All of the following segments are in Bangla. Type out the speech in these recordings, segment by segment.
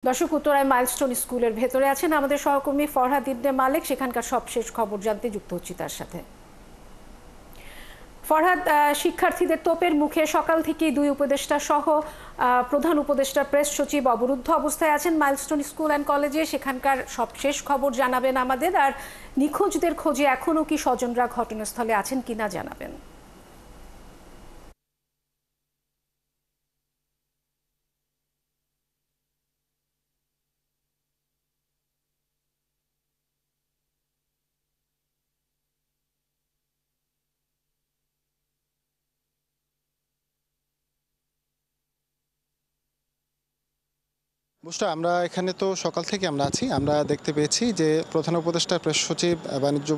দর্শক, উত্তরায় মাইলস্টোন স্কুলের ভেতরে আছেন আমাদের সহকর্মী ফরহাদ ইবনে মালেক। সেখানকার সবশেষ খবর জানতে যুক্ত হচ্ছি তার সাথে। ফরহাদ, শিক্ষার্থীদের তোপের মুখে সকাল থেকেই দুই উপদেষ্টা সহ প্রধান উপদেষ্টার প্রেস সচিব অবরুদ্ধ অবস্থায় আছেন মাইলস্টোন স্কুল অ্যান্ড কলেজে। সেখানকার সবশেষ খবর জানাবেন আমাদের, আর নিখোঁজদের খোঁজে এখনও কি স্বজনরা ঘটনাস্থলে আছেন কিনা জানাবেন। বুঝটা আমরা এখানে তো সকাল থেকে আমরা আছি। আমরা দেখতে পেয়েছি যে প্রধান উপদেষ্টা, প্রেস সচিব, বাণিজ্য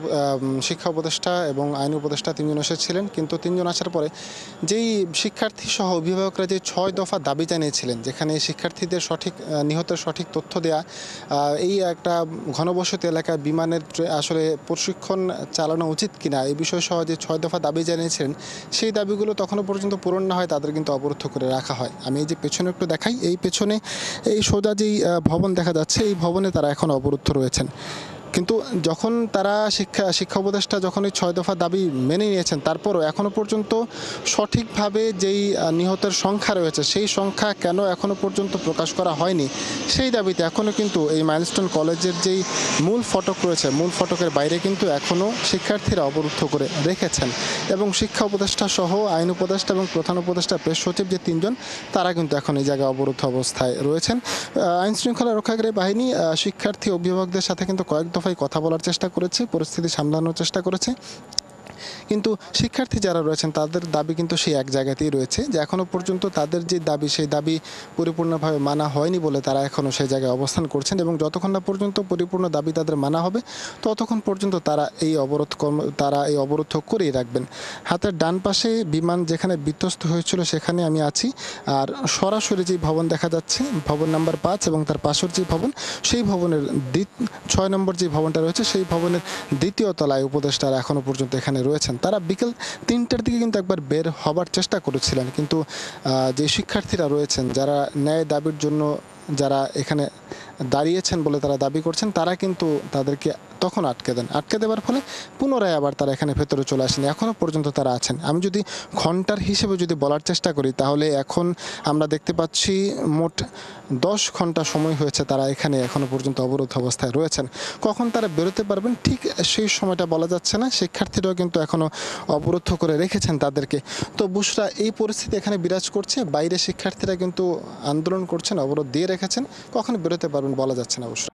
শিক্ষা উপদেষ্টা এবং আইন উপদেষ্টা তিনজন এসেছিলেন। কিন্তু তিনজন আসার পরে যেই শিক্ষার্থী সহ অভিভাবকরা যে 6 দফা দাবি জানিয়েছিলেন, যেখানে শিক্ষার্থীদের নিহতের সঠিক তথ্য দেয়া, এই একটা ঘনবসতি এলাকায় বিমানের আসলে প্রশিক্ষণ চালানো উচিত কিনা এই বিষয় সহ যে 6 দফা দাবি জানিয়েছিলেন, সেই দাবিগুলো তখনও পর্যন্ত পূরণ না হয় তাদের কিন্তু অবরুদ্ধ করে রাখা হয়। আমি এই যে পেছনে একটু দেখাই, এই পেছনে এই সোজা যেই ভবন দেখা যাচ্ছে, এই ভবনে তারা এখন অবরুদ্ধ রয়েছেন। কিন্তু যখন তারা শিক্ষা উপদেষ্টা যখন এই 6 দফা দাবি মেনে নিয়েছেন, তারপরও এখনও পর্যন্ত সঠিকভাবে যেই নিহতের সংখ্যা রয়েছে সেই সংখ্যা কেন এখনও পর্যন্ত প্রকাশ করা হয়নি, সেই দাবিতে এখনও কিন্তু এই মাইলস্টোন কলেজের যেই মূল ফটক রয়েছে, মূল ফটকের বাইরে কিন্তু এখনও শিক্ষার্থীরা অবরুদ্ধ করে রেখেছেন। এবং শিক্ষা উপদেষ্টা সহ আইন উপদেষ্টা এবং প্রধান উপদেষ্টা, প্রেস সচিব যে তিনজন, তারা কিন্তু এখন এই জায়গায় অবরুদ্ধ অবস্থায় রয়েছেন। আইন শৃঙ্খলা রক্ষাকারী বাহিনী শিক্ষার্থী অভিভাবকদের সাথে কিন্তু কয়েক দফায় কথা বলার চেষ্টা করেছে, পরিস্থিতি সামলানোর চেষ্টা করেছে। কিন্তু শিক্ষার্থী যারা রয়েছেন তাদের দাবি কিন্তু সেই এক জায়গাতেই রয়েছে, যে এখনও পর্যন্ত তাদের যে দাবি, সেই দাবি পরিপূর্ণভাবে মানা হয়নি বলে তারা এখনও সেই জায়গায় অবস্থান করছেন। এবং যতক্ষণ না পর্যন্ত পরিপূর্ণ দাবি তাদের মানা হবে, ততক্ষণ পর্যন্ত তারা এই অবরোধ করেই রাখবেন। হাতের ডান পাশে বিমান যেখানে বিধ্বস্ত হয়েছিল সেখানে আমি আছি। আর সরাসরি যে ভবন দেখা যাচ্ছে, ভবন নাম্বার 5 এবং তার পাশের যে ভবন, সেই ভবনের 6 নম্বর যে ভবনটা রয়েছে, সেই ভবনের দ্বিতীয় তলায় উপদেষ্টারা এখনও পর্যন্ত এখানে রয়েছেন। তারা বিকেল 3টার দিকে কিন্তু একবার বের হবার চেষ্টা করেছিলেন, কিন্তু যে শিক্ষার্থীরা রয়েছেন, যারা ন্যায় দাবির জন্য যারা এখানে দাঁড়িয়েছেন বলে তারা দাবি করছেন, তারা কিন্তু তাদেরকে তখন আটকে দেওয়ার ফলে পুনরায় আবার তারা এখানে ভেতরে চলে আসেন। এখনও পর্যন্ত তারা আছেন। আমি যদি ঘন্টার হিসেবে যদি বলার চেষ্টা করি, তাহলে এখন আমরা দেখতে পাচ্ছি মোট 10 ঘন্টা সময় হয়েছে তারা এখানে এখনও পর্যন্ত অবরোধ অবস্থায় রয়েছেন। কখন তারা বেরোতে পারবেন ঠিক সেই সময়টা বলা যাচ্ছে না। শিক্ষার্থীরাও কিন্তু এখনও অবরুদ্ধ করে রেখেছেন তাদেরকে। তো বুশরা, এই পরিস্থিতি এখানে বিরাজ করছে। বাইরে শিক্ষার্থীরা কিন্তু আন্দোলন করছেন, অবরোধ দিয়ে রেখেছেন। কখন বেরোতে পারবেন বলা যাচ্ছে না বুশরা।